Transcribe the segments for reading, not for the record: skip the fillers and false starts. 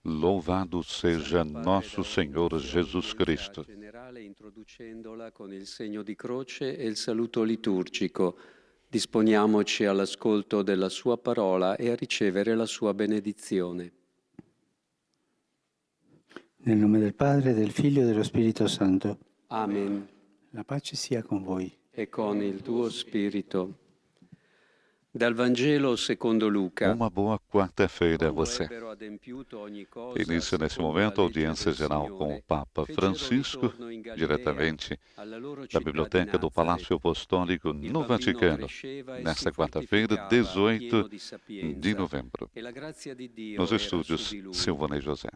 Louvado seja nosso Senhor Jesus Cristo. Generale, introducendola con il segno di croce e il saluto liturgico. Disponiamoci all'ascolto della sua parola e a ricevere la sua benedizione. Nel nome del Padre, del Figlio e dello Spirito Santo. Amen. La pace sia con voi. E con il tuo spirito. Dal Vangelo secondo Luca. Uma boa quarta-feira a Quando você. ebbero adempiuto ogni cosa Inicia nesse secondo la momento a legge audiência del geral com o Signore, Papa fecero Francisco, ritorno in Galilea, diretamente alla loro da città Biblioteca di do Palácio Apostólico Il no bambino Vaticano, cresceva e nesta si quarta-feira, fortificava, 18 pieno di de sapienza, novembro. e la grazia di Dio Nos era su estúdios, di lui. Silvana e José.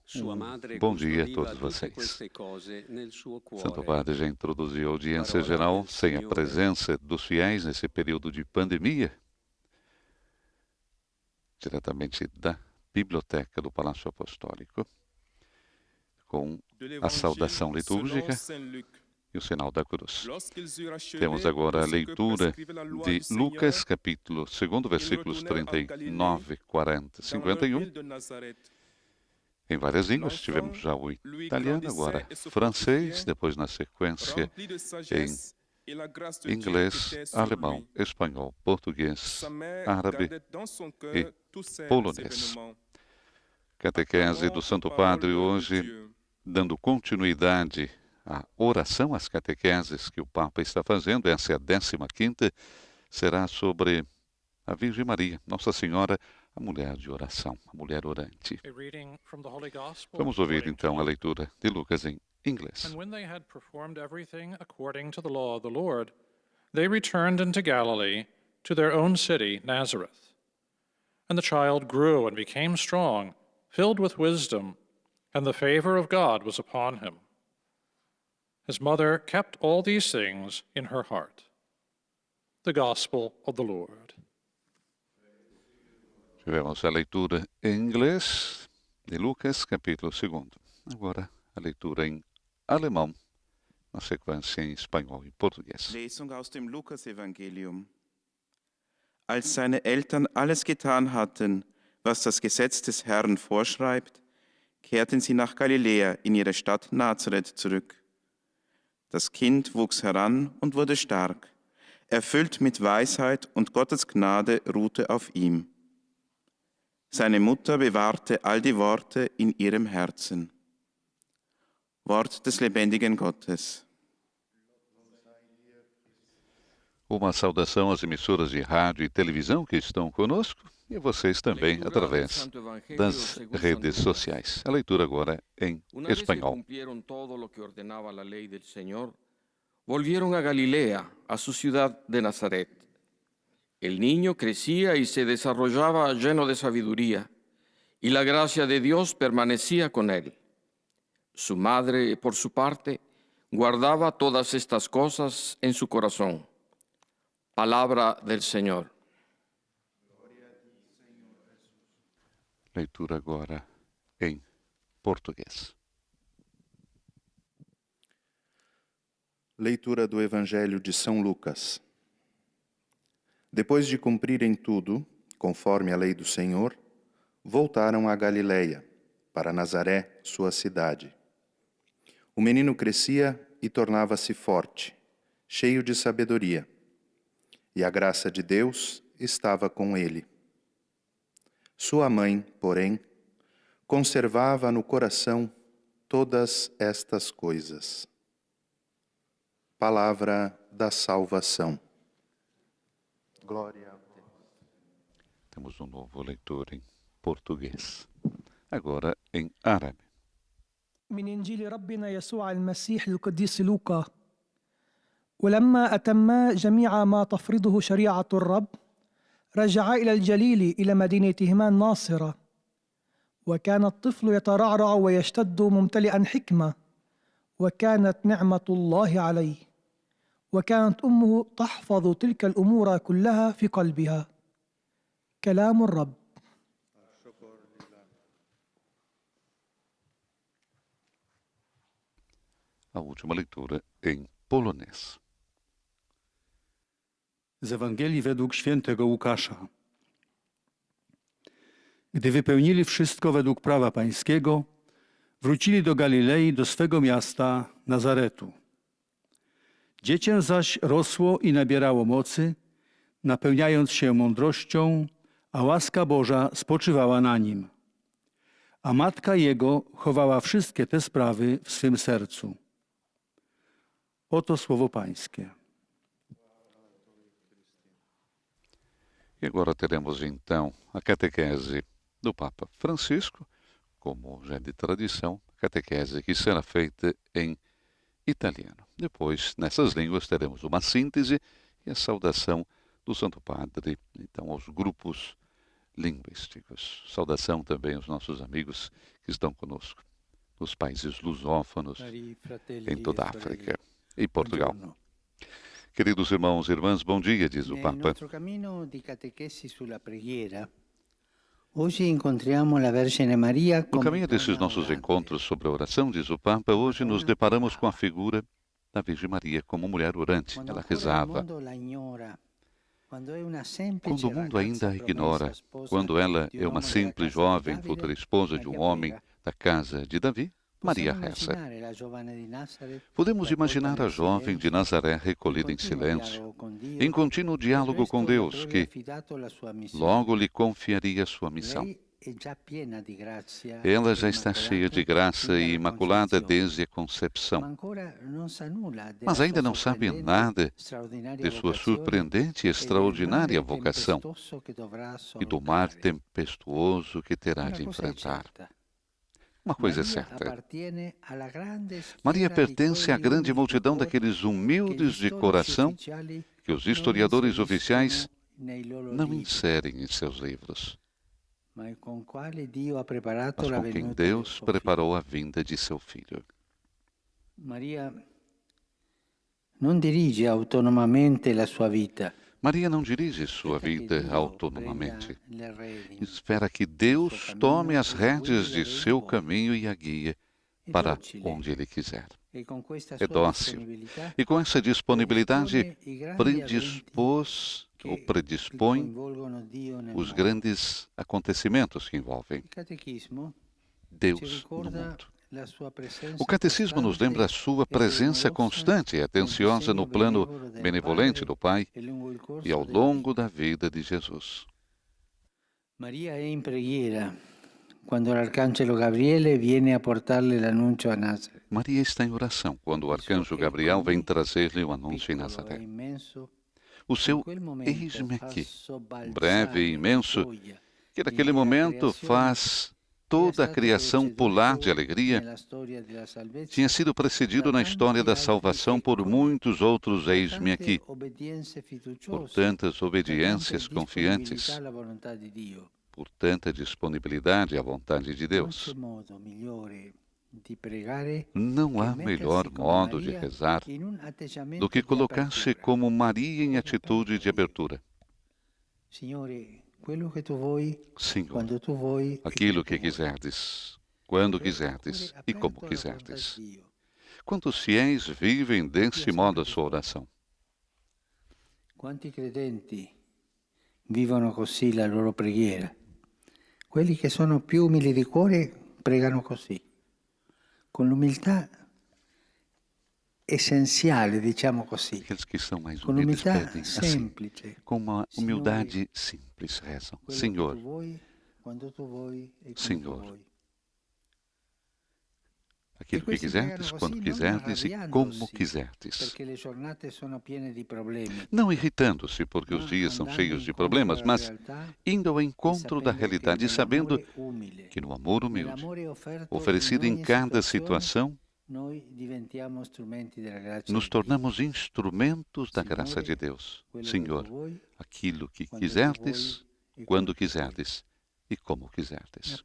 Sua madre Bom dia a custodiva todos tutte vocês. queste cose nel suo Santo cuore. Padre já introduziu a audiência Parola geral del sem a Signore. presença dos fiéis nesse período de pandemia, diretamente da Biblioteca do Palácio Apostólico, com a saudação litúrgica e o sinal da cruz. Temos agora a leitura de Lucas, capítulo 2, versículos 39, 40, 51. Em várias línguas, tivemos já o italiano, agora francês, depois na sequência em inglês, alemão, espanhol, português, árabe e polonês. Catequese do Santo Padre hoje, dando continuidade à oração, às catequeses que o Papa está fazendo. Essa é a 15ª, será sobre a Virgem Maria, Nossa Senhora, a mulher de oração, a mulher orante. Vamos ouvir então a leitura de Lucas em inglês. And when they had performed everything according to the law of the Lord, they returned into Galilee to their own city, Nazareth. And the child grew and became strong, filled with wisdom, and the favor of God was upon him. His mother kept all these things in her heart. The Gospel of the Lord. Tivemos a leitura em inglês de Lucas, capítulo 2. Agora a leitura em alemão, na sequência em espanhol e português. Lesung aus dem Lukasevangelium. Als seine Eltern alles getan hatten, was das Gesetz des Herrn vorschreibt, kehrten sie nach Galiläa in ihre Stadt Nazareth zurück. Das Kind wuchs heran und wurde stark, erfüllt mit Weisheit, und Gottes Gnade ruhte auf ihm. Seine Mutter bewahrte all die Worte in ihrem Herzen. Wort des lebendigen Gottes. Uma saudação às emissoras de rádio e televisão que estão conosco e a vocês também através das redes sociais. A leitura agora em espanhol. Cumplieron todo lo que ordenaba la ley del Señor, volvieron a Galilea, a su ciudad de Nazaret. El niño crecía y se desarrollaba lleno de sabiduría, y la gracia de Dios permanecía con él. Su madre, por su parte, guardaba todas estas cosas en su corazón. Palabra del Señor. Leitura agora em português. Leitura do Evangelho de São Lucas. Depois de cumprirem tudo, conforme a lei do Senhor, voltaram a Galiléia, para Nazaré, sua cidade. O menino crescia e tornava-se forte, cheio de sabedoria, e a graça de Deus estava com ele. Sua mãe, porém, conservava no coração todas estas coisas. Palavra da salvação. Glória a Deus. Temos novo leitor em português. Agora em árabe. من إنجيل ربنا يسوع المسيح القديس لوقا. ولما أتما جميع ما تفرضه شريعة الرب رجعا إلى الجليل إلى مدينتهما الناصرة. وكان الطفل يترعرع ويشتد ممتلئا حكمة، وكانت نعمة الله عليه، وكانت أمه تحفظ تلك الأمور كلها في قلبها. كلام الرب. A última leitura em polonês. Z Ewangelii według świętego Łukasza. Gdy wypełnili wszystko według prawa pańskiego, wrócili do Galilei, do swego miasta Nazaretu. Dziecię zaś rosło i nabierało mocy, napełniając się mądrością, a łaska Boża spoczywała na nim. A matka jego chowała wszystkie te sprawy w swym sercu. Oto słowo pańskie. E agora teremos então a catequese do Papa Francisco, como já é de tradição, catequese que será feita em italiano. Depois, nessas línguas, teremos uma síntese e a saudação do Santo Padre, então, aos grupos linguísticos. Saudação também aos nossos amigos que estão conosco nos países lusófonos, em toda a África e Portugal. Queridos irmãos e irmãs, bom dia, diz o Papa. Nel nostro cammino di catechesi sulla preghiera, oggi incontriamo la Vergine Maria. No caminho desses nossos encontros sobre a oração, diz o Papa, hoje nos deparamos com a figura da Virgem Maria como mulher orante. Ela rezava. Quando o mundo ainda a ignora, quando ela é uma simples jovem, futura esposa de um homem da casa de Davi, Maria reza. Podemos imaginar a jovem de Nazaré recolhida em silêncio, em contínuo diálogo com Deus, que logo lhe confiaria sua missão. Ela já está cheia de graça e imaculada desde a concepção, mas ainda não sabe nada de sua surpreendente e extraordinária vocação e do mar tempestuoso que terá de enfrentar. Uma coisa é certa. Maria pertence à grande multidão daqueles humildes de coração que os historiadores oficiais não inserem em seus livros, mas com quem Deus preparou a vinda de seu Filho. Maria não dirige autonomamente a sua vida. Maria não dirige sua vida autonomamente. Espera que Deus tome as rédeas de seu caminho e a guie para onde Ele quiser. É dócil. E com essa disponibilidade predispõe os grandes acontecimentos que envolvem Deus no mundo. O catecismo nos lembra a sua presença constante e atenciosa no plano benevolente do Pai e ao longo da vida de Jesus. Maria é em preghiera quando o arcangelo Gabriele viene a portar-lhe l'annuncio a Nazaré. Maria está em oração quando o arcanjo Gabriel vem trazer-lhe o anúncio em Nazaré. O seu eis-me aqui, breve e imenso, que naquele momento faz toda a criação pular de alegria, tinha sido precedido na história da salvação por muitos outros eis-me aqui, por tantas obediências confiantes, por tanta disponibilidade à vontade de Deus. Não há melhor modo de rezar do que colocar-se como Maria em atitude de abertura. Senhor, aquilo que quiserdes, quando quiserdes e como quiserdes. Quantos fiéis vivem desse modo a sua oração? Quanti credenti vivono così la loro preghiera? Quelli che sono più umili di cuore pregano così, con l'umiltà essenciale, diciamo così. Aqueles que são mais humildes pedem assim, com uma humildade simples, rezam. Senhor, Senhor, aquilo que quiserdes, quando quiserdes e como quiserdes. Não irritando-se porque os dias são cheios de problemas, mas indo ao encontro da realidade e sabendo que no amor humilde, oferecido em cada situação, nos tornamos instrumentos da graça de Deus. Senhor, aquilo que quiserdes, quando quiserdes e como quiserdes.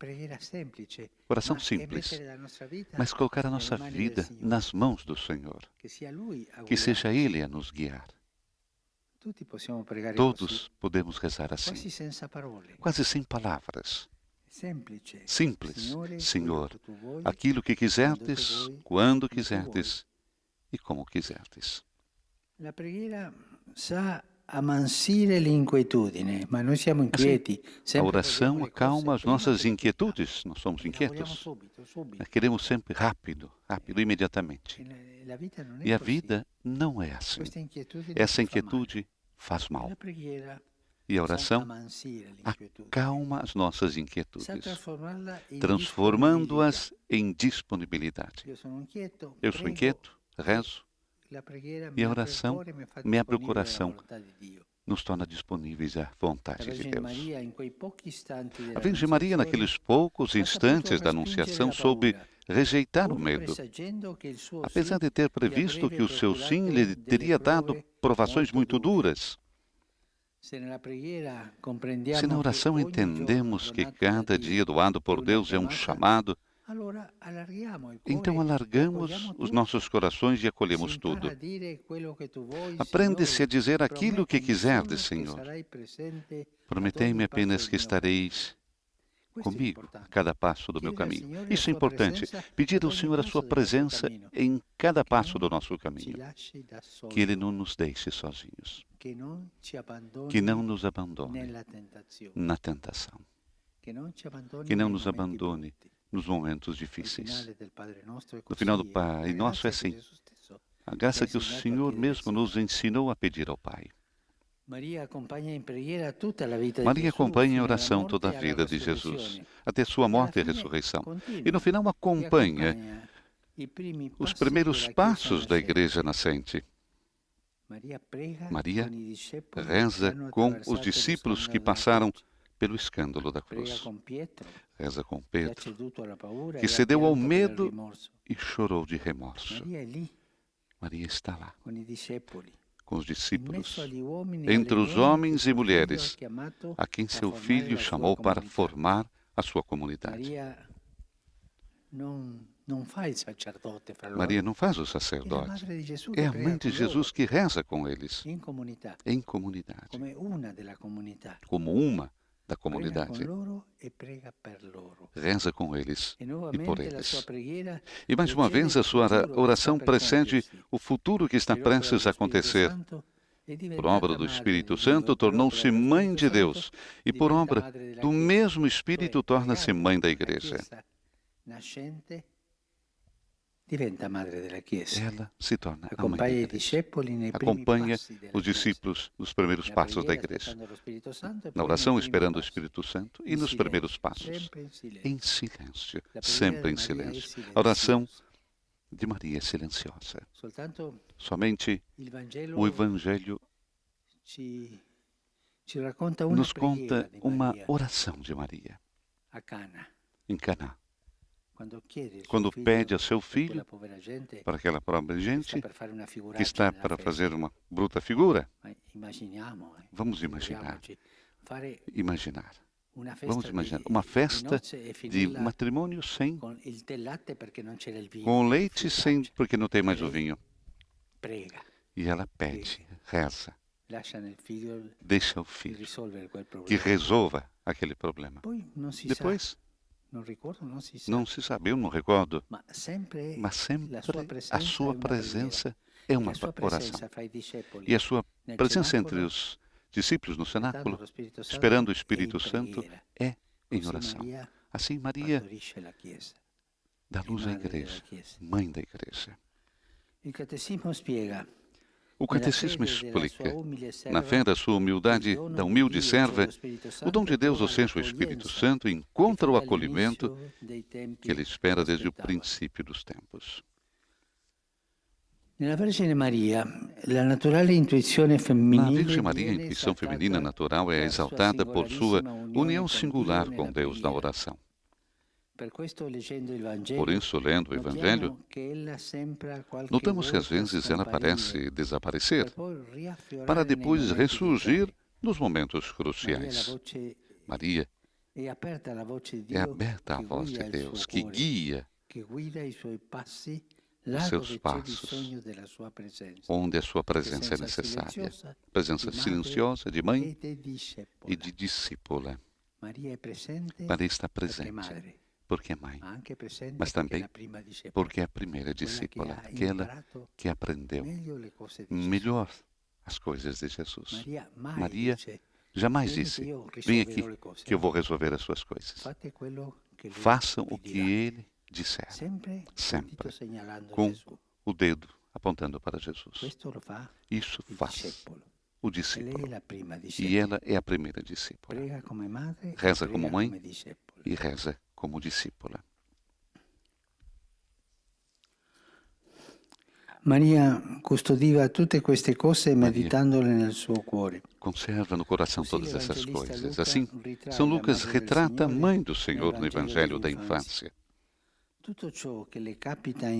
Oração simples, mas colocar a nossa vida nas mãos do Senhor. Que seja Ele a nos guiar. Todos podemos rezar assim, quase sem palavras. Simples, Senhor, aquilo que quiserdes, quando quiserdes e como quiserdes. ammansire l'inquietudine, ma noi siamo inquieti. A oração acalma as nossas inquietudes. Nós somos inquietos. Nós queremos sempre rápido, imediatamente. E a vida não é assim. Essa inquietude faz mal. E a oração acalma as nossas inquietudes, transformando-as em disponibilidade. Eu sou inquieto, rezo, e a oração me abre o coração, nos torna disponíveis à vontade de Deus. A Virgem Maria, naqueles poucos instantes da Anunciação, soube rejeitar o medo, apesar de ter previsto que o seu sim lhe teria dado provações muito duras. Se na oração entendemos que cada dia doado por Deus é um chamado, então alargamos os nossos corações e acolhemos tudo. Aprende-se a dizer aquilo que quiserdes, Senhor. Prometei-me apenas que estareis comigo a cada passo do meu caminho. Isso é importante. Pedir ao Senhor a sua presença em cada passo do nosso caminho. Que Ele não nos deixe sozinhos. Que não nos abandone na tentação. Que não nos abandone nos momentos difíceis. No final do Pai Nosso é assim. A graça que o Senhor mesmo nos ensinou a pedir ao Pai. Maria acompanha em oração toda a vida de Jesus, até sua morte e ressurreição. E no final acompanha os primeiros passos da Igreja nascente. Maria reza com os discípulos que passaram pelo escândalo da cruz. Reza com Pedro, que cedeu ao medo e chorou de remorso. Maria está lá, com os discípulos, entre os homens e mulheres, a quem seu Filho chamou para formar a sua comunidade. Maria não faz o sacerdote. É a mãe de Jesus que reza com eles, em comunidade, como uma da comunidade. Reza com eles e por eles. E mais uma vez a sua oração precede o futuro que está prestes a acontecer. Por obra do Espírito Santo, tornou-se mãe de Deus. E por obra do mesmo Espírito, torna-se mãe da Igreja. Ela se torna a mãe da Igreja. Acompanha os discípulos nos primeiros passos da Igreja. Na oração, esperando o Espírito Santo, e nos primeiros passos, em silêncio, sempre em silêncio. A oração de Maria é silenciosa. Somente o Evangelho nos conta uma oração de Maria em Caná. Quando pede a seu filho, para aquela pobre gente que está para fazer uma bruta figura, vamos imaginar. Vamos imaginar uma festa de matrimônio sem, com leite sem, porque não tem mais o vinho. E ela pede, reza, deixa o filho que resolva aquele problema. Depois, não se sabe, eu não recordo, mas sempre a sua presença é uma oração. E a sua presença entre os discípulos no cenáculo, esperando o Espírito Santo, é em oração. Assim, Maria dá luz à Igreja, mãe da Igreja. O Catecismo explica, na fé da sua humildade, da humilde serva, o dom de Deus, ou seja, o Espírito Santo, encontra o acolhimento que ele espera desde o princípio dos tempos. Na Virgem Maria, a intuição feminina natural é exaltada por sua união singular com Deus na oração. Por isso, lendo o Evangelho, notamos que às vezes ela parece desaparecer, para depois ressurgir nos momentos cruciais. Maria é aberta à voz de Deus, que guia os seus passos, onde a sua presença é necessária. Presença silenciosa de mãe e de discípula. Maria está presente, porque é mãe, mas também porque é a primeira discípula, aquela que aprendeu melhor as coisas de Jesus. Maria jamais disse: vem aqui que eu vou resolver as suas coisas. Façam o que ele disser, sempre com o dedo apontando para Jesus. Isso faz o discípulo. E ela é a primeira discípula. Reza como mãe e reza como discípula. Maria custodiva tutte queste cose meditandole nel suo cuore. Conserva no coração todas essas coisas. Assim, São Lucas retrata a mãe do Senhor no Evangelho da infância.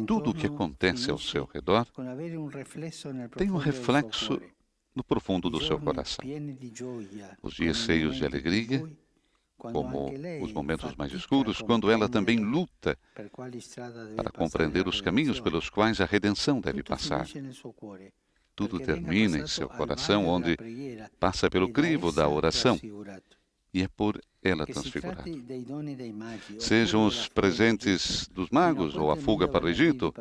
Tudo o que acontece ao seu redor tem um reflexo no profundo do seu coração. Os dias cheios de alegria, como os momentos mais escuros, quando ela também luta para compreender os caminhos pelos quais a redenção deve passar. Tudo termina em seu coração, onde passa pelo crivo da oração e é por ela transfigurado. Sejam os presentes dos magos ou a fuga para o Egito,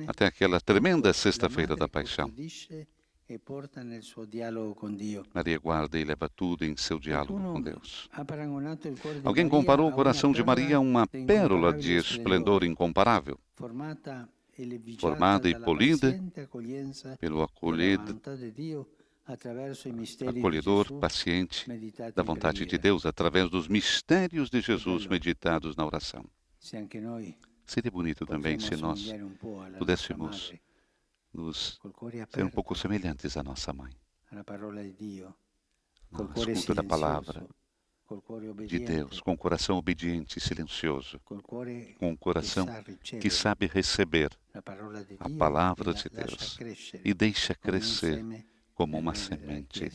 até aquela tremenda sexta-feira da paixão. Maria guarda e leva tudo em seu diálogo com Deus. Alguém comparou o coração de Maria a uma pérola de esplendor incomparável, formada e polida pelo acolhedor paciente da vontade de Deus, através dos mistérios de Jesus meditados na oração. Seria bonito também se nós pudéssemos nos ser um pouco semelhantes à nossa mãe, na escuta da palavra de Deus, com o coração obediente e silencioso, com o coração que sabe receber a palavra de Deus e deixa crescer como uma semente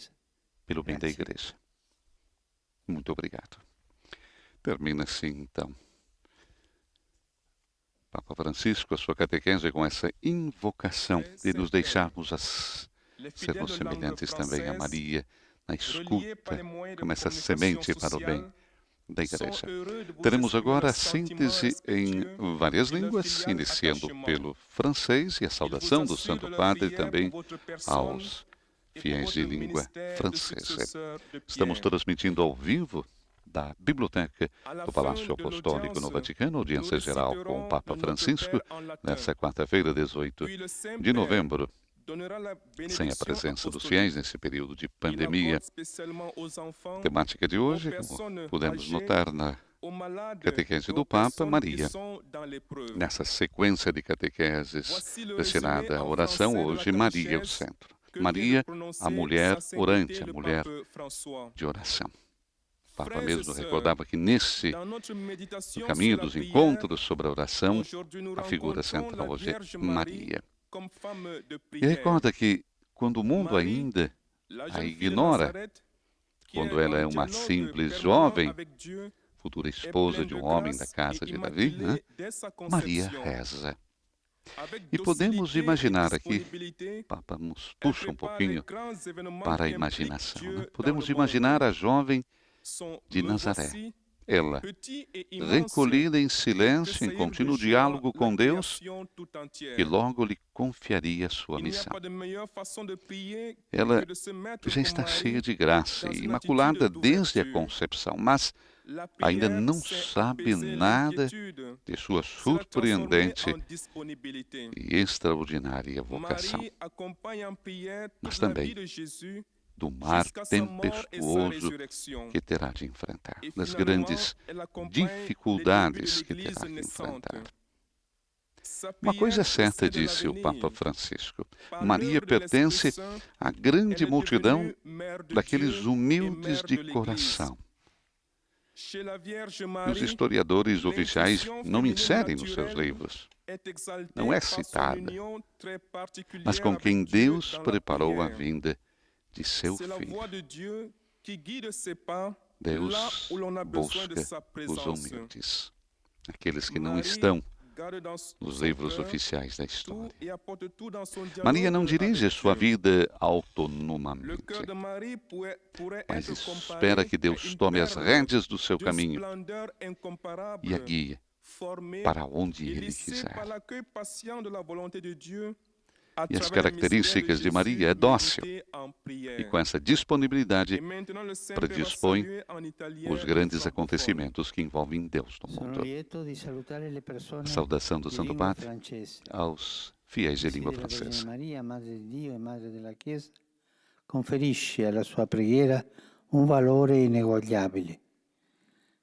pelo bem da igreja. Muito obrigado. Termina assim, então, Papa Francisco, a sua catequese com essa invocação de nos deixarmos sermos semelhantes também a Maria, na escuta, como essa semente para o bem da igreja. Teremos agora a síntese em várias línguas, iniciando pelo francês e a saudação do Santo Padre também aos fiéis de língua francesa. Estamos transmitindo ao vivo da Biblioteca do Palácio Apostólico no Vaticano, audiência geral com o Papa Francisco, nesta quarta-feira, 18 de novembro, sem a presença dos fiéis nesse período de pandemia. A temática de hoje, como pudemos notar na catequese do Papa, Maria. Nessa sequência de catequeses destinada à oração, hoje Maria é o centro. Maria, a mulher orante, a mulher de oração. O Papa mesmo recordava que nesse caminho dos encontros sobre a oração, a figura central hoje é Maria. E recorda que quando o mundo ainda a ignora, quando ela é uma simples jovem, futura esposa de um homem da casa de Davi, Maria reza. E podemos imaginar aqui, o Papa nos puxa um pouquinho para a imaginação. Podemos imaginar a jovem de Nazaré, ela, recolhida em silêncio, em contínuo diálogo com Deus, que logo lhe confiaria sua missão. Ela já está cheia de graça e imaculada desde a concepção, mas ainda não sabe nada de sua surpreendente e extraordinária vocação, mas também do mar tempestuoso que terá de enfrentar, das grandes dificuldades que terá de enfrentar. Uma coisa é certa, disse o Papa Francisco, Maria pertence à grande multidão daqueles humildes de coração. Os historiadores oficiais não inserem nos seus livros. Não é citada, mas com quem Deus preparou a vinda de seu Filho. Deus busca os humildes, aqueles que não estão nos livros oficiais da história. Maria não dirige sua vida autonomamente, mas espera que Deus tome as rédeas do seu caminho e a guie para onde Ele quiser. E as características de Maria é dócil. E com essa disponibilidade, predispõe os grandes acontecimentos que envolvem Deus no mundo. A saudação do Santo Padre aos fiéis de língua francesa. Maria, Madre di Dio e Madre della Chiesa, conferisce alla sua preghiera un valore ineguagliabile.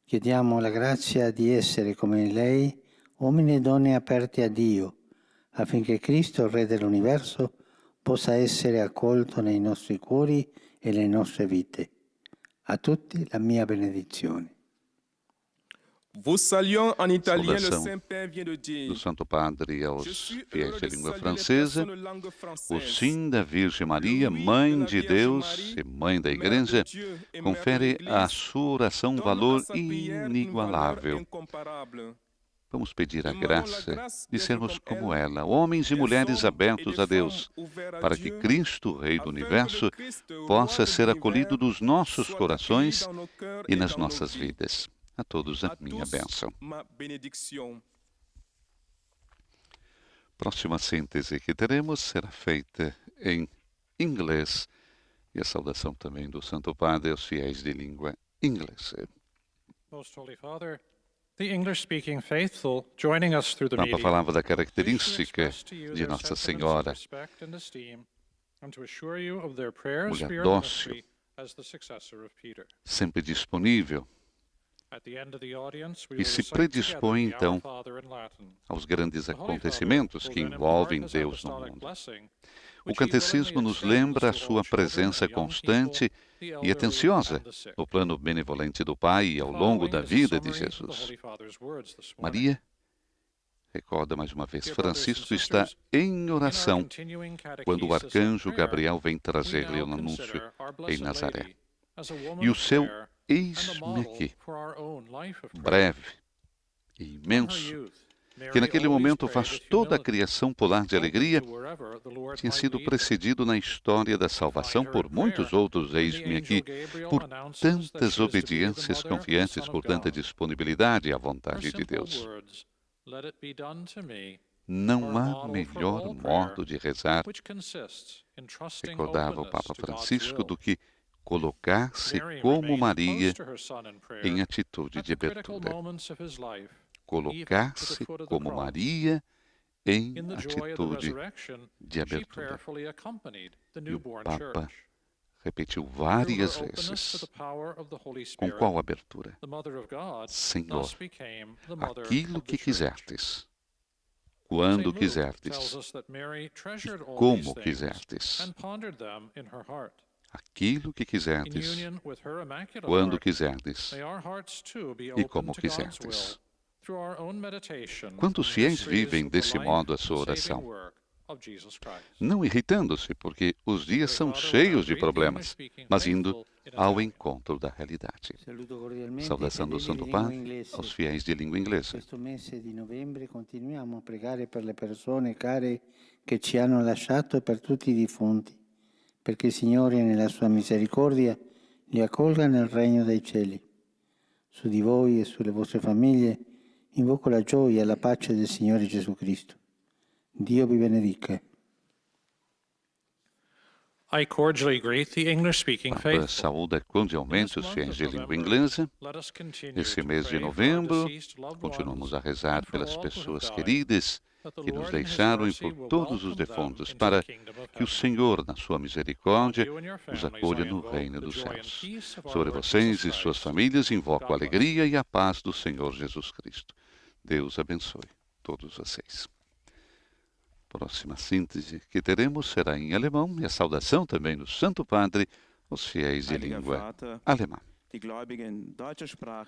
Chiediamo la grazia di essere come lei, uomini e donne aperti a Dio, affinché Cristo, il Re dell'universo, possa essere accolto nei nostri cuori e nelle nostre vite. A tutti la mia benedizione. Saudação do Santo Padre aos fiéis de língua francesa. O sim da Virgem Maria, Mãe de Deus e Mãe da Igreja, confere à sua oração um valor inigualável. Vamos pedir a graça de sermos como ela, homens e mulheres abertos a Deus, para que Cristo, Rei do Universo, possa ser acolhido nos nossos corações e nas nossas vidas. A todos a minha bênção. Próxima síntese que teremos será feita em inglês e a saudação também do Santo Padre aos fiéis de língua inglesa. Most Holy Father, the English-speaking faithful joining us through the O Papa meeting, falava da característica de Nossa Senhora, mulher dócil, sempre disponível, e se predispõe, então, aos grandes acontecimentos que envolvem Deus no mundo. O Catecismo nos lembra a sua presença constante e atenciosa no plano benevolente do Pai ao longo da vida de Jesus. Maria, recorda mais uma vez, Francisco está em oração quando o arcanjo Gabriel vem trazer-lhe o anúncio em Nazaré. E o seu eis-me aqui, breve e imenso, que naquele momento faz toda a criação pular de alegria, tinha sido precedido na história da salvação por muitos outros eis-me aqui, por tantas obediências confiantes, por tanta disponibilidade à vontade de Deus. Não há melhor modo de rezar, recordava o Papa Francisco, do que colocar-se como Maria em atitude de abertura. Colocar-se como Maria em atitude de abertura. E o Papa repetiu várias vezes. Com qual abertura? Senhor, aquilo que quisertes, quando quisertes e como quisertes. Aquilo que quiserdes, quando quiserdes e como quiserdes. Quantos fiéis vivem desse modo a sua oração? Não irritando-se, porque os dias são cheios de problemas, mas indo ao encontro da realidade. Saudação do Santo Padre aos fiéis de língua inglesa. Questo mese di novembre continuiamo a pregare per le persone care che ci hanno lasciato e per tutti i defunti, perché il Signore nella sua misericordia li accolga nel regno dei cieli. Su di voi e sulle vostre famiglie invoco la gioia e la pace del Signore Gesù Cristo. Dio vi benedica. I cordially greet the English-speaking Papa faithful. saúda cordialmente os fiéis de língua inglesa. Nesse mês de novembro, continuamos a rezar pelas pessoas queridas que nos deixaram e por todos os defuntos, para que o Senhor, na sua misericórdia, os acolha no reino dos céus. Sobre vocês e suas famílias, invoco a alegria e a paz do Senhor Jesus Cristo. Deus abençoe todos vocês. Próxima síntese que teremos será em alemão e a saudação também do Santo Padre aos fiéis de língua alemã.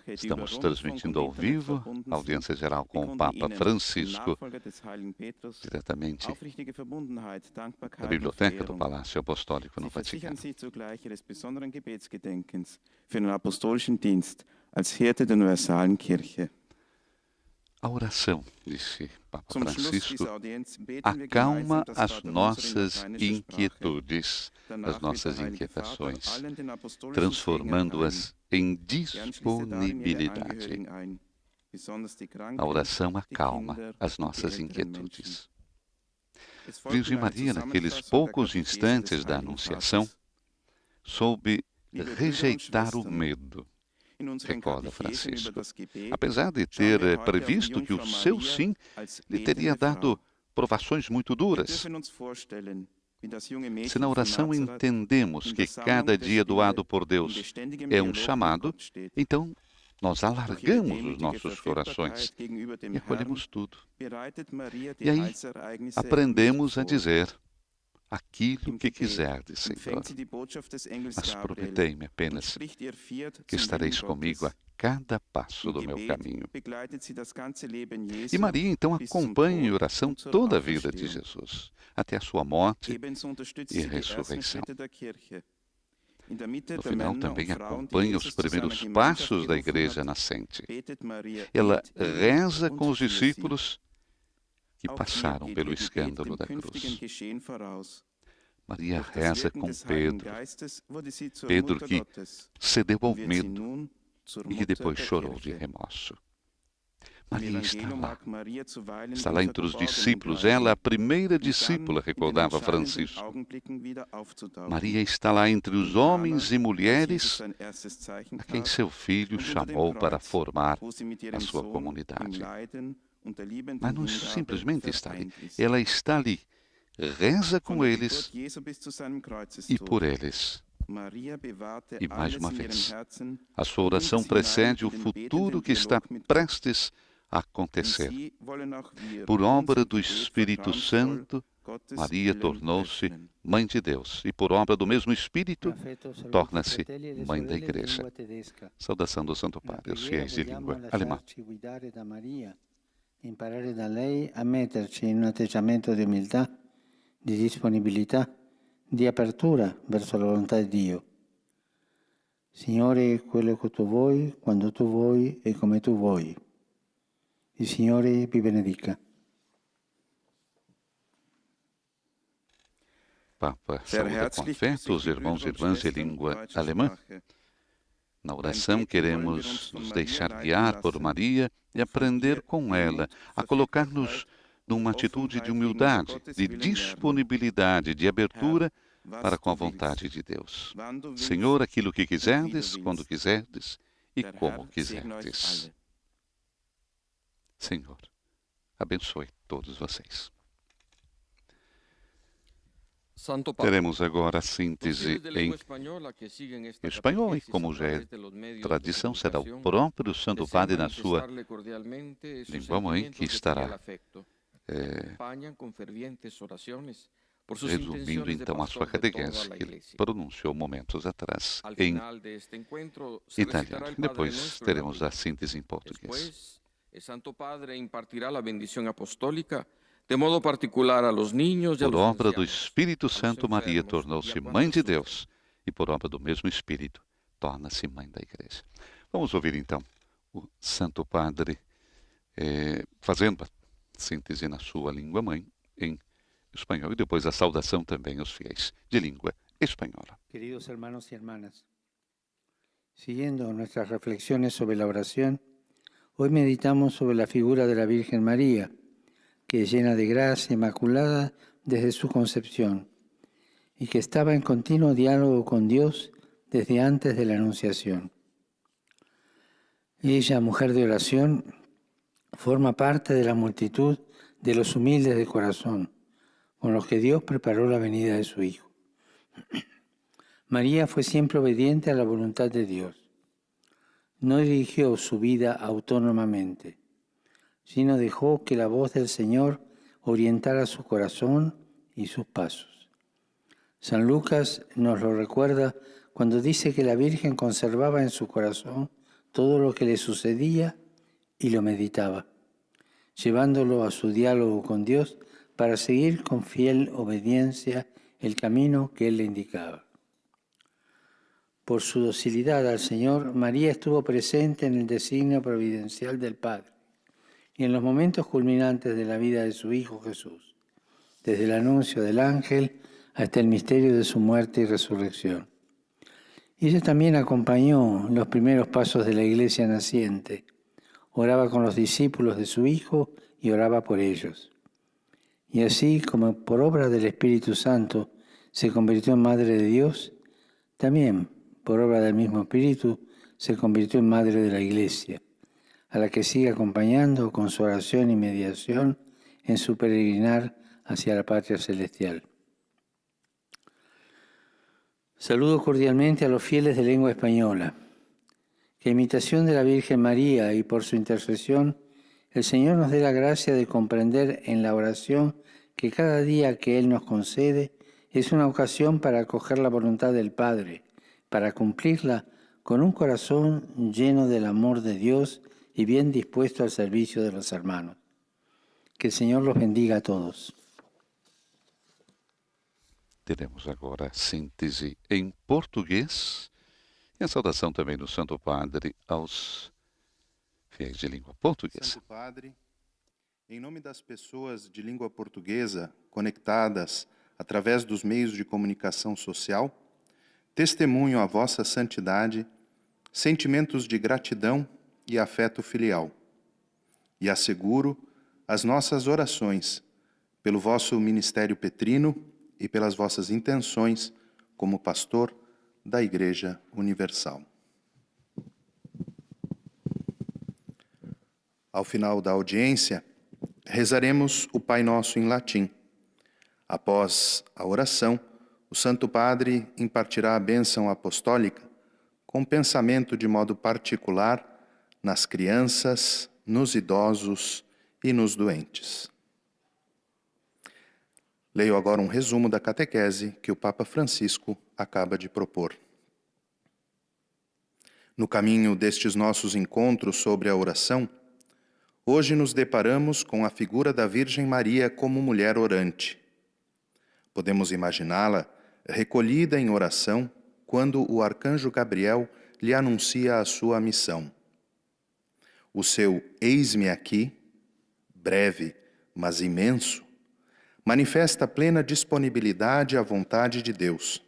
Estamos transmitindo ao vivo a audiência geral com o Papa Francisco, diretamente da Biblioteca do Palácio Apostólico no Vaticano. A oração, disse Papa Francisco, acalma as nossas inquietudes, as nossas inquietações, transformando-as em disponibilidade. A oração acalma as nossas inquietudes. Virgem Maria, naqueles poucos instantes da Anunciação, soube rejeitar o medo, recorda Francisco. Apesar de ter previsto que o seu sim lhe teria dado provações muito duras. Se na oração entendemos que cada dia doado por Deus é um chamado, então nós alargamos os nossos corações e acolhemos tudo. E aí aprendemos a dizer aquilo que quiserdes, Senhor. Mas prometei-me apenas que estareis comigo a cada passo do meu caminho. E Maria, então, acompanha em oração toda a vida de Jesus, até a sua morte e ressurreição. No final, também acompanha os primeiros passos da igreja nascente. Ela reza com os discípulos que passaram pelo escândalo da cruz. Maria reza com Pedro que cedeu ao medo e que depois chorou de remorso. Maria está lá entre os discípulos. Ela, a primeira discípula, recordava Francisco. Maria está lá entre os homens e mulheres a quem seu filho chamou para formar a sua comunidade. Mas não simplesmente está ali. Ela está ali, reza com eles e por eles. E mais uma vez, a sua oração precede o futuro que está prestes a acontecer. Por obra do Espírito Santo, Maria tornou-se Mãe de Deus e por obra do mesmo Espírito torna-se Mãe da Igreja. Saudação do Santo Padre, os fiéis de língua alemã. Imparare da lei a metterci in un atteggiamento di umiltà, di disponibilità, di apertura verso la volontà di Dio. Signore, quello che tu vuoi, quando tu vuoi e come tu vuoi. Il Signore vi benedica. Papa saúda com afeto os irmãos e irmãs de língua alemã. Na oração queremos nos deixar guiar por Maria e aprender com ela a colocar-nos numa atitude de humildade, de disponibilidade, de abertura para com a vontade de Deus. Senhor, aquilo que quiserdes, quando quiserdes e como quiserdes. Senhor, abençoe todos vocês. Teremos agora a síntese em espanhol e, como já é tradição, será o próprio Santo Padre na sua língua-mãe que estará resumindo então a sua catequese que ele pronunciou momentos atrás em italiano. Depois teremos a síntese em português. O Santo Padre impartirá a bendição apostólica de modo particular a los niños e a los Por obra do Espírito Santo, Maria tornou-se Mãe de Deus e por obra do mesmo Espírito torna-se Mãe da Igreja. Vamos ouvir então o Santo Padre fazendo a síntese na sua língua-mãe em espanhol e depois a saudação também aos fiéis de língua espanhola. Queridos hermanos y hermanas, siguiendo nuestras reflexiones sobre la oración, hoy meditamos sobre la figura de la Virgen María, que es llena de gracia, inmaculada desde su concepción, y que estaba en continuo diálogo con Dios desde antes de la Anunciación. Ella, mujer de oración, forma parte de la multitud de los humildes de corazón, con los que Dios preparó la venida de su Hijo. María fue siempre obediente a la voluntad de Dios. No dirigió su vida autónomamente, sino dejó que la voz del Señor orientara su corazón y sus pasos. San Lucas nos lo recuerda cuando dice que la Virgen conservaba en su corazón todo lo que le sucedía y lo meditaba, llevándolo a su diálogo con Dios para seguir con fiel obediencia el camino que Él le indicaba. Por su docilidad al Señor, María estuvo presente en el designio providencial del Padre y en los momentos culminantes de la vida de su Hijo Jesús, desde el anuncio del ángel hasta el misterio de su muerte y resurrección. Y ella también acompañó los primeros pasos de la Iglesia naciente, oraba con los discípulos de su Hijo y oraba por ellos. Y así como por obra del Espíritu Santo se convirtió en Madre de Dios, también por obra del mismo Espíritu se convirtió en Madre de la Iglesia, a la que sigue acompañando con su oración y mediación en su peregrinar hacia la patria celestial. Saludo cordialmente a los fieles de lengua española. Que a imitación de la Virgen María y por su intercesión, el Señor nos dé la gracia de comprender en la oración que cada día que Él nos concede es una ocasión para acoger la voluntad del Padre, para cumplirla con un corazón lleno del amor de Dios y bien dispuesto al servicio de los hermanos. Que el Señor los bendiga a todos. Teremos agora a síntese em português e a saudação também do Santo Padre aos fiéis de língua portuguesa. Santo Padre, em nome das pessoas de língua portuguesa conectadas através dos meios de comunicação social, testemunho a vossa santidade, sentimentos de gratidão e afeto filial. E asseguro as nossas orações pelo vosso ministério petrino e pelas vossas intenções como pastor da Igreja Universal. Ao final da audiência, rezaremos o Pai Nosso em latim. Após a oração, o Santo Padre impartirá a bênção apostólica com pensamento de modo particular nas crianças, nos idosos e nos doentes. Leio agora um resumo da catequese que o Papa Francisco acaba de propor. No caminho destes nossos encontros sobre a oração, hoje nos deparamos com a figura da Virgem Maria como mulher orante. Podemos imaginá-la recolhida em oração quando o arcanjo Gabriel lhe anuncia a sua missão. O seu "eis-me aqui", breve, mas imenso, manifesta plena disponibilidade à vontade de Deus.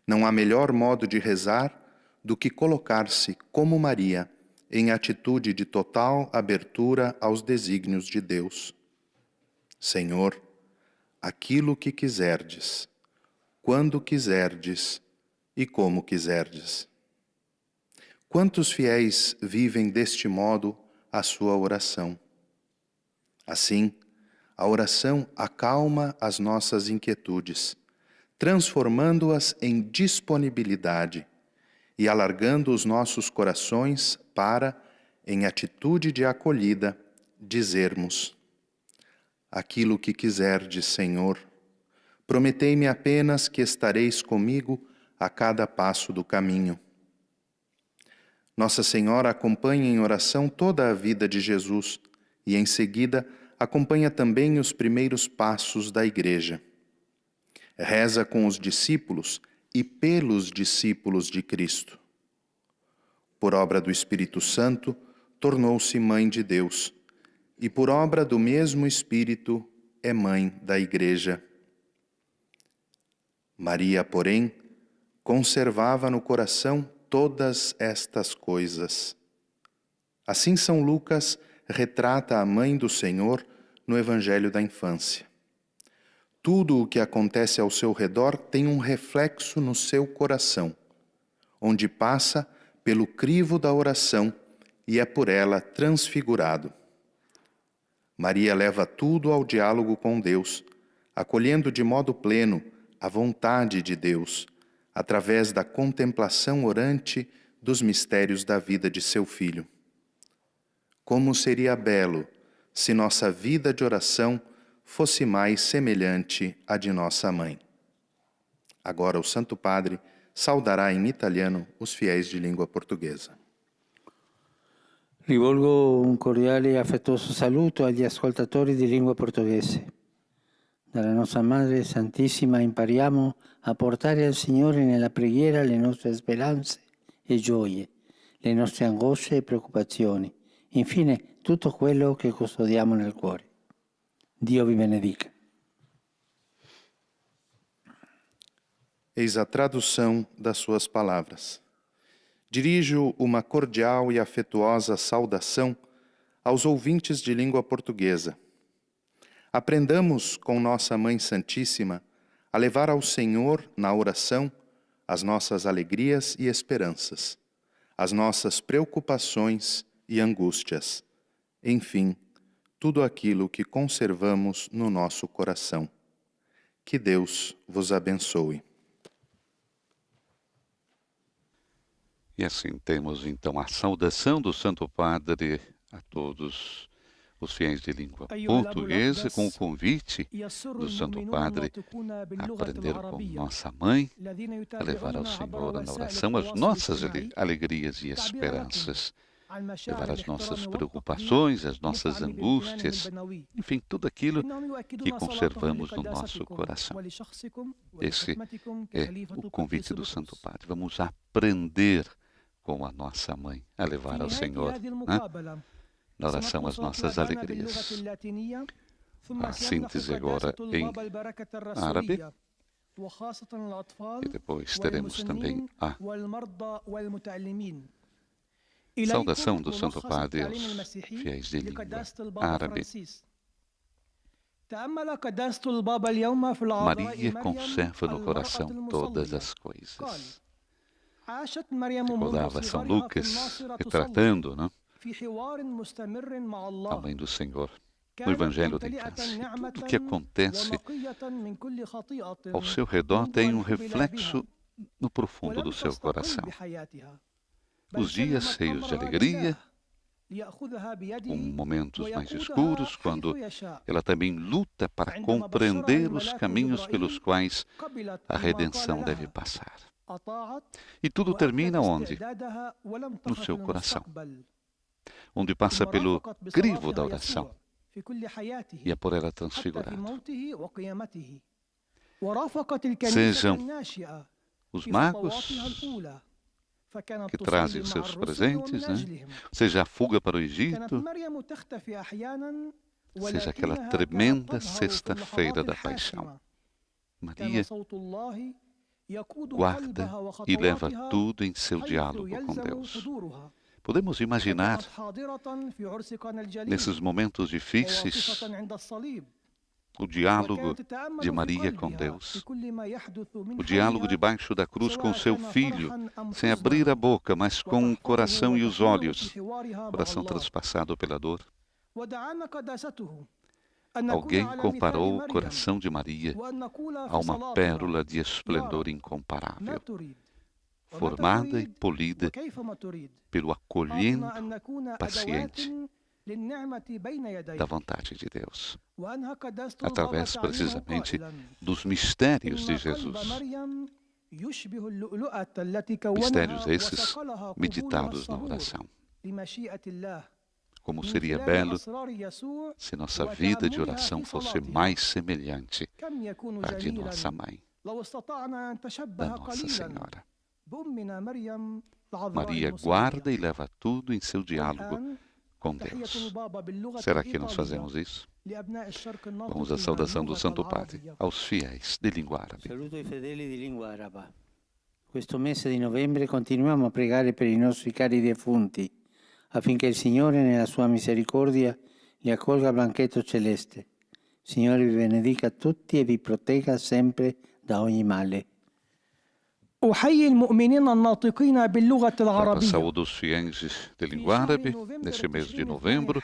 Não há melhor modo de rezar do que colocar-se, como Maria, em atitude de total abertura aos desígnios de Deus. Senhor, aquilo que quiserdes, quando quiserdes e como quiserdes. Quantos fiéis vivem deste modo a sua oração? Assim, a oração acalma as nossas inquietudes, transformando-as em disponibilidade e alargando os nossos corações para, em atitude de acolhida, dizermos: aquilo que quiserdes, Senhor, prometei-me apenas que estareis comigo a cada passo do caminho. Nossa Senhora acompanha em oração toda a vida de Jesus e, em seguida, acompanha também os primeiros passos da Igreja. Reza com os discípulos e pelos discípulos de Cristo. Por obra do Espírito Santo, tornou-se mãe de Deus, e por obra do mesmo Espírito é mãe da Igreja. Maria, porém, conservava no coração todas estas coisas. Assim São Lucas retrata a mãe do Senhor no Evangelho da Infância. Tudo o que acontece ao seu redor tem um reflexo no seu coração, onde passa pelo crivo da oração e é por ela transfigurado. Maria leva tudo ao diálogo com Deus, acolhendo de modo pleno a vontade de Deus, através da contemplação orante dos mistérios da vida de seu Filho. Como seria belo se nossa vida de oração fosse mais semelhante à de nossa mãe. Agora o Santo Padre saudará em italiano os fiéis de língua portuguesa. Rivolgo un cordiale e affettuoso saluto agli ascoltatori di lingua portoghese. Dalla nostra Madre Santissima impariamo a portare al Signore nella preghiera le nostre speranze e gioie, le nostre angosce e preoccupazioni, infine tutto quello che custodiamo nel cuore. Dio vi benedica. Eis a tradução das suas palavras. Dirijo uma cordial e afetuosa saudação aos ouvintes de língua portuguesa. Aprendamos com nossa Mãe Santíssima a levar ao Senhor, na oração, as nossas alegrias e esperanças, as nossas preocupações e angústias, enfim, tudo aquilo que conservamos no nosso coração. Que Deus vos abençoe. E assim temos então a saudação do Santo Padre a todos os fiéis de língua portuguesa, com o convite do Santo Padre a aprender com nossa mãe, a levar ao Senhor na oração as nossas alegrias e esperanças, levar as nossas preocupações, as nossas angústias, enfim, tudo aquilo que conservamos no nosso coração. Esse é o convite do Santo Padre. Vamos aprender com a nossa mãe a levar ao Senhor, na oração, as nossas alegrias. A síntese agora em árabe. E depois teremos também a saudação do Santo Padre aos fiéis de língua árabe. Maria conserva no coração todas as coisas. Recordava São Lucas retratando, não? A mãe do Senhor, no Evangelho da Infância. Tudo que acontece ao seu redor tem um reflexo no profundo do seu coração. Os dias cheios de alegria, com momentos mais escuros, quando ela também luta para compreender os caminhos pelos quais a redenção deve passar. E tudo termina onde? No seu coração, onde passa pelo crivo da oração e é por ela transfigurado. Sejam os magos que trazem seus presentes, né? Seja a fuga para o Egito, seja aquela tremenda sexta-feira da paixão. Maria guarda e leva tudo em seu diálogo com Deus. Podemos imaginar, nesses momentos difíceis, o diálogo de Maria com Deus, o diálogo debaixo da cruz com seu filho, sem abrir a boca, mas com o coração e os olhos, coração transpassado pela dor. Alguém comparou o coração de Maria a uma pérola de esplendor incomparável, formada e polida pelo acolhendo paciente da vontade de Deus, através precisamente dos mistérios de Jesus. Mistérios esses meditados na oração. Como seria belo se nossa vida de oração fosse mais semelhante à de nossa mãe, da Nossa Senhora. Maria guarda e leva tudo em seu diálogo com Deus. Será que nós fazemos isso? Vamos à saudação do Santo Padre aos fiéis de língua árabe. Saluto ai fedeli di lingua araba. Questo mese di novembre continuiamo a pregare per i nostri cari defunti, affinché il Signore nella sua misericordia li accolga al banchetto celeste. Signore vi benedica tutti e vi protegga sempre da ogni male. أحيي المؤمنين الناطقين باللغة العربية. Saúdo os fiéis de língua árabe. Neste mês de novembro,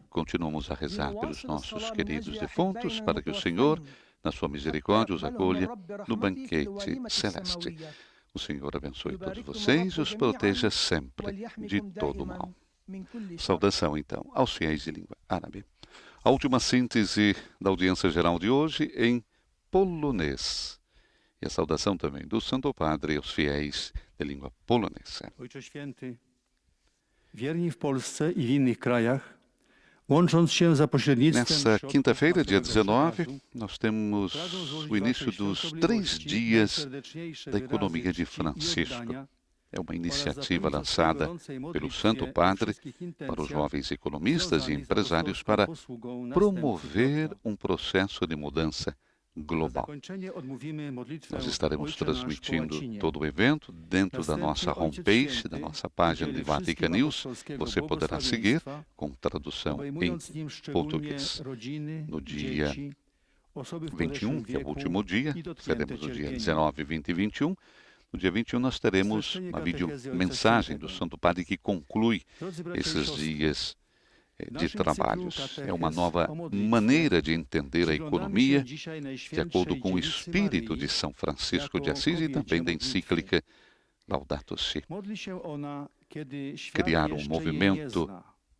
continuamos a rezar pelos nossos queridos defuntos, para que o Senhor, na sua misericórdia, os acolha no banquete celeste. O Senhor abençoe todos vocês e os proteja sempre de todo mal. Saudação, então, aos fiéis de língua árabe. A última síntese da audiência geral de hoje em polonês. E a saudação também do Santo Padre aos fiéis de língua polonesa. Ojcze Święty, wierni w Polsce i w innych krajach, łącząc się za pośrednictwem... Nessa quinta-feira, dia 19, nós temos o início dos 3 dias da economia de Francisco. É uma iniciativa lançada pelo Santo Padre para os jovens economistas e empresários para promover um processo de mudança global. Nós estaremos transmitindo todo o evento dentro da nossa homepage, da nossa página de Vatican News. Você poderá seguir com tradução em português. No dia 21, que é o último dia, seremos no dia 19, 20 e 21. No dia 21 nós teremos uma videomensagem do Santo Padre que conclui esses dias de trabalhos. É uma nova maneira de entender a economia, de acordo com o espírito de São Francisco de Assis e também da encíclica Laudato Si. Criar um movimento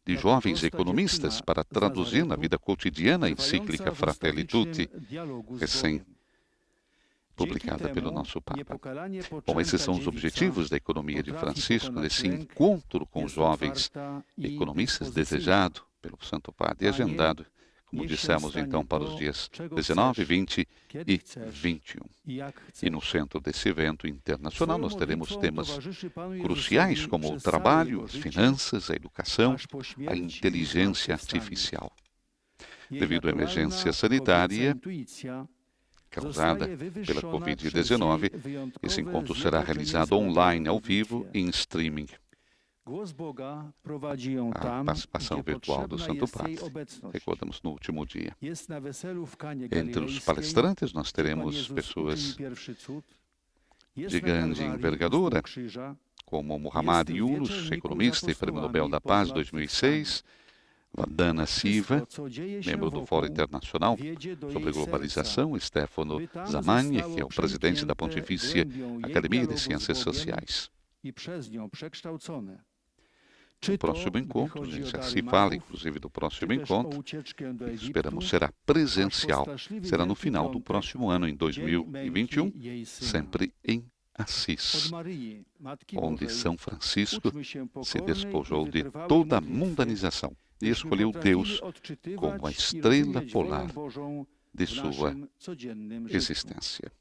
de jovens economistas para traduzir na vida cotidiana a encíclica Fratelli Tutti, publicada pelo nosso Papa. Bom, esses são os objetivos da economia de Francisco, desse encontro com jovens economistas desejado pelo Santo Padre e agendado, como dissemos então, para os dias 19, 20 e 21. E no centro desse evento internacional nós teremos temas cruciais como o trabalho, as finanças, a educação, a inteligência artificial. Devido à emergência sanitária causada pela Covid-19, esse encontro será realizado online, ao vivo e em streaming. A participação virtual do Santo Padre, recordamos no último dia. Entre os palestrantes nós teremos pessoas de grande envergadura, como Muhammad Yunus, economista e Prêmio Nobel da Paz 2006, Vandana Shiva, membro do Fórum Internacional sobre Globalização, Stefano Zamagni, que é o presidente da Pontifícia Academia de Ciências Sociais. O próximo encontro, a gente já se fala, inclusive, do próximo encontro, esperamos será presencial, será no final do próximo ano, em 2021, sempre em Assis, onde São Francisco se despojou de toda a mundanização e escolheu Deus como a estrela polar de sua existência.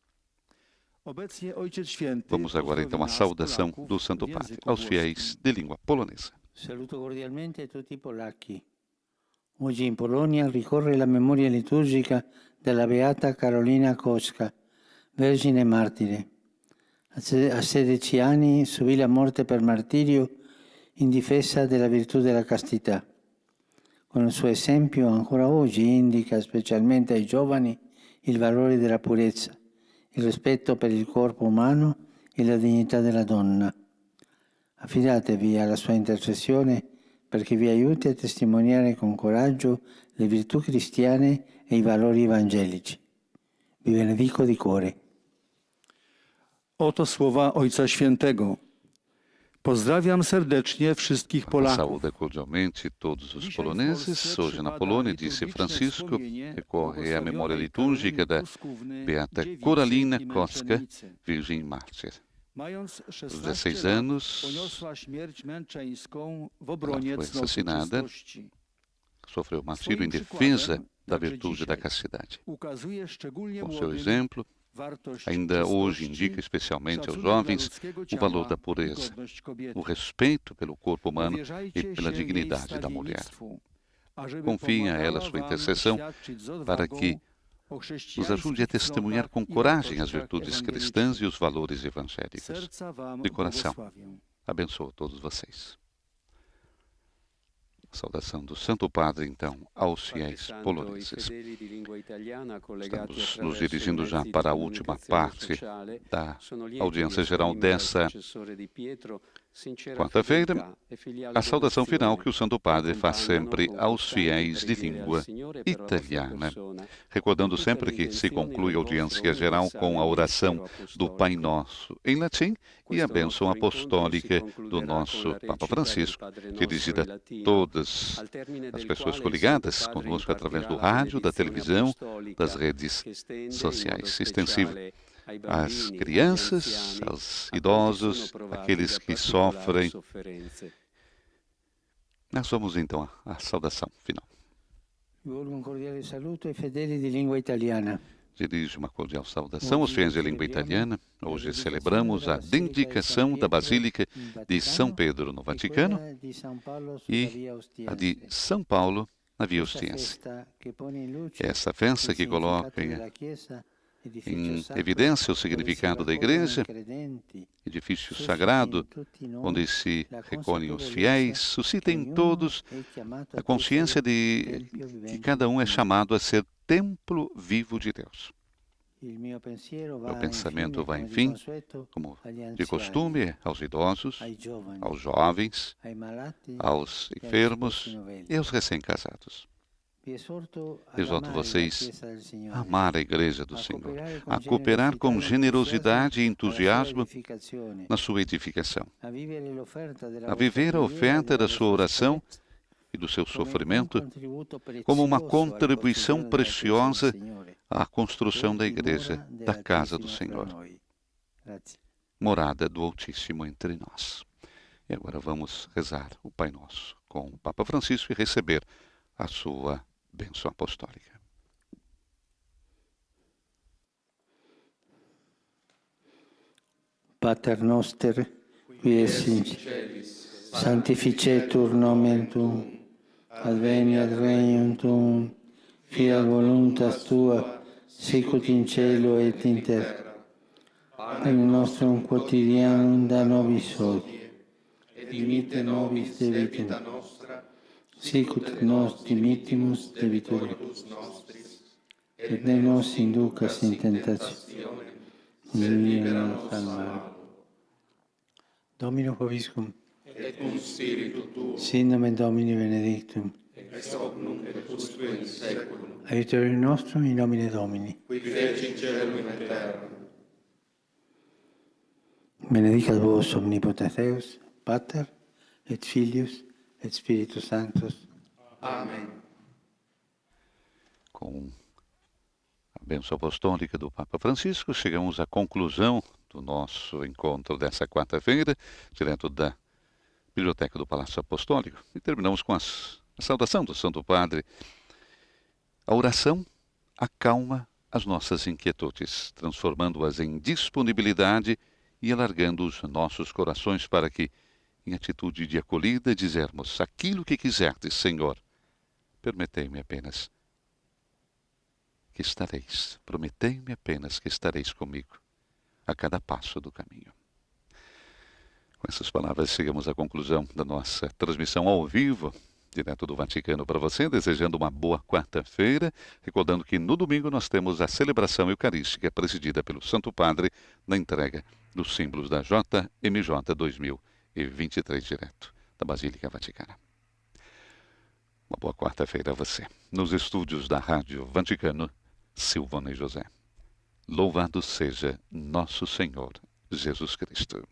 Vamos agora então à saudação do Santo Padre aos fiéis de língua polonesa. Saluto cordialmente a tutti i polacchi. Oggi in Polonia ricorre la memoria liturgica della Beata Karolina Kocka, vergine martire. A 16 anni subì la morte per martirio in difesa della virtù della castità. Con il suo esempio ancora oggi indica specialmente ai giovani il valore della purezza, il rispetto per il corpo umano e la dignità della donna. Affidatevi alla sua intercessione perché vi aiuti a testimoniare con coraggio le virtù cristiane e i valori evangelici. Vi benedico di cuore. Oto słowa Ojca Świętego. Pozdrawiam serdecznie wszystkich Polaków. Saúde cordialmente todos os poloneses. Hoje na Polônia, disse Francisco, recorre à memória litúrgica da Beata Karolina Kocka, Virgem Mártir. Aos 16 anos, ela foi assassinada, sofreu martírio em defesa da virtude da castidade. Com seu exemplo, ainda hoje indica especialmente aos jovens o valor da pureza, o respeito pelo corpo humano e pela dignidade da mulher. Confiem a ela sua intercessão para que nos ajude a testemunhar com coragem as virtudes cristãs e os valores evangélicos. De coração, abençoo todos vocês. Saudação do Santo Padre, então, aos fiéis poloneses. Estamos nos dirigindo já para a última parte da audiência geral dessa quarta-feira, a saudação final que o Santo Padre faz sempre aos fiéis de língua italiana, recordando sempre que se conclui a audiência geral com a oração do Pai Nosso em latim e a bênção apostólica do nosso Papa Francisco, dirigida a todas as pessoas coligadas conosco através do rádio, da televisão, das redes sociais, extensivo às crianças, aos idosos, aqueles que sofrem. Nós vamos então à saudação final. Dirijo uma cordial saudação aos fiéis de língua italiana. Hoje celebramos a dedicação da Basílica de São Pedro no Vaticano e a de São Paulo na Via Ostiense. Essa festa que coloca em evidência o significado da Igreja, edifício sagrado, onde se recolhem os fiéis, suscita em todos a consciência de que cada um é chamado a ser templo vivo de Deus. Meu pensamento vai, enfim, como de costume, aos idosos, aos jovens, aos enfermos e aos recém-casados. Exorto vocês a amar a Igreja do Senhor, a cooperar com generosidade e entusiasmo na sua edificação, a viver a oferta da sua oração e do seu sofrimento como uma contribuição preciosa à construção da Igreja, da casa do Senhor, morada do Altíssimo entre nós. E agora vamos rezar o Pai Nosso com o Papa Francisco e receber a sua bênção apostólica. Pater noster, qui es in celis, sanctificetur nomen tuum, adveniat regnum tuum, fiat voluntas tua, sicut in cielo et in terra. Panem nostrum quotidianum da nobis hodie, et dimitte nobis debita nostra, sicut nos dimittimus debitoribus nostris, et ne nos inducas in tentationem, livia nos al malo. Domino vobiscum, et cum spiritu tuo, sin nomen Domini benedictum, ex hoc nunc et usque in saeculum, aiuterium nostrum in nomine Domini. qui feci in cielo in terra. Benedicat vos omnipotens Deus, Pater, et Filius, et Spiritus Sanctus. Amém. Com a bênção apostólica do Papa Francisco, chegamos à conclusão do nosso encontro dessa quarta-feira, direto da Biblioteca do Palácio Apostólico. E terminamos com a saudação do Santo Padre. A oração acalma as nossas inquietudes, transformando-as em disponibilidade e alargando os nossos corações para que, em atitude de acolhida, dizermos: aquilo que quiserdes, Senhor, prometei-me apenas que estareis, prometei-me apenas que estareis comigo a cada passo do caminho. Com essas palavras, chegamos à conclusão da nossa transmissão ao vivo, direto do Vaticano para você, desejando uma boa quarta-feira, recordando que no domingo nós temos a celebração eucarística presidida pelo Santo Padre na entrega dos símbolos da JMJ 2023, direto da Basílica Vaticana. Uma boa quarta-feira a você. Nos estúdios da Rádio Vaticano, Silvana e José. Louvado seja nosso Senhor Jesus Cristo.